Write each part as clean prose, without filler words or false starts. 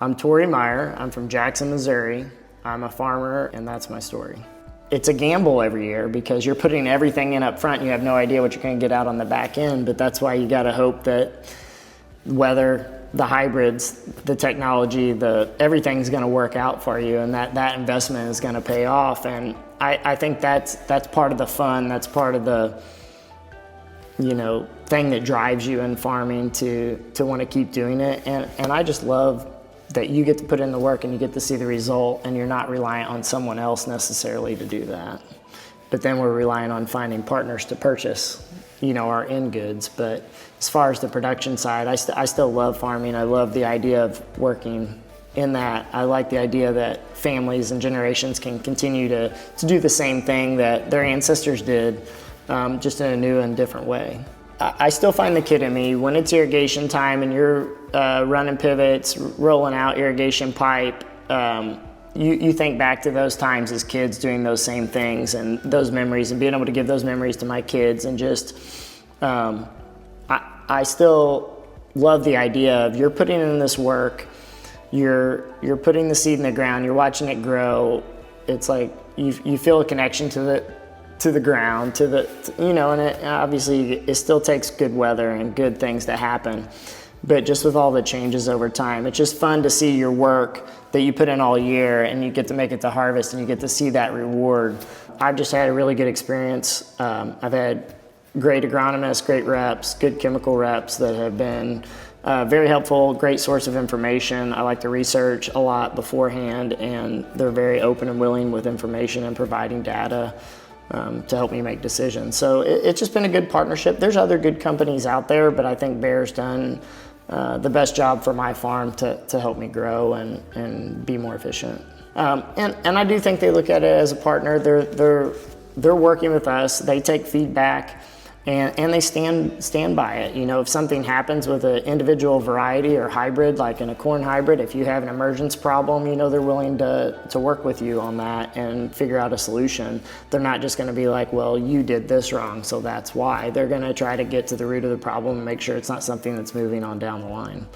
I'm Tory Meyr. I'm from Jackson, Missouri. I'm a farmer, and that's my story. It's a gamble every year because you're putting everything in up front. You have no idea what you're going to get out on the back end, but that's why you got to hope that whether the hybrids, the technology, everything's going to work out for you, and that investment is going to pay off. And I think that's part of the fun. That's part of the thing that drives you in farming to want to keep doing it. And I just love that you get to put in the work and you get to see the result, and you're not reliant on someone else necessarily to do that. But then we're relying on finding partners to purchase, our end goods. But as far as the production side, I still love farming. I love the idea of working in that. I like the idea that families and generations can continue to do the same thing that their ancestors did, just in a new and different way. I still find the kid in me. When it's irrigation time and you're running pivots, rolling out irrigation pipe, you think back to those times as kids doing those same things and those memories, and being able to give those memories to my kids. And just, I still love the idea of you're putting in this work, you're putting the seed in the ground, you're watching it grow. It's like you feel a connection to the ground, and it obviously it still takes good weather and good things to happen. But just with all the changes over time, it's just fun to see your work that you put in all year, and you get to make it to harvest, and you get to see that reward. I've just had a really good experience. I've had great agronomists, great reps, good chemical reps that have been very helpful, great source of information. I like to research a lot beforehand, and they're very open and willing with information and providing data to help me make decisions. So it's just been a good partnership. There's other good companies out there, but I think Bayr's done the best job for my farm to help me grow and be more efficient. And I do think they look at it as a partner. They're working with us. They take feedback and they stand by it. If something happens with an individual variety or hybrid, like in a corn hybrid, if you have an emergence problem, they're willing to work with you on that and figure out a solution. They're not just going to be like, well, you did this wrong, so that's why. They're going to try to get to the root of the problem and make sure it's not something that's moving on down the line.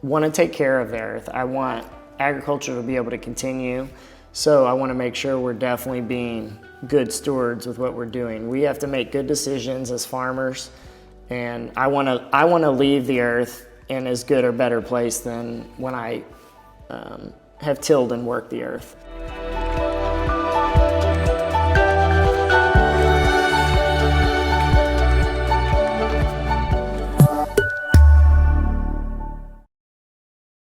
Want to take care of the earth. I want agriculture to be able to continue. So I want to make sure we're definitely being good stewards with what we're doing. We have to make good decisions as farmers, and I want to leave the earth in as good or better place than when I have tilled and worked the earth.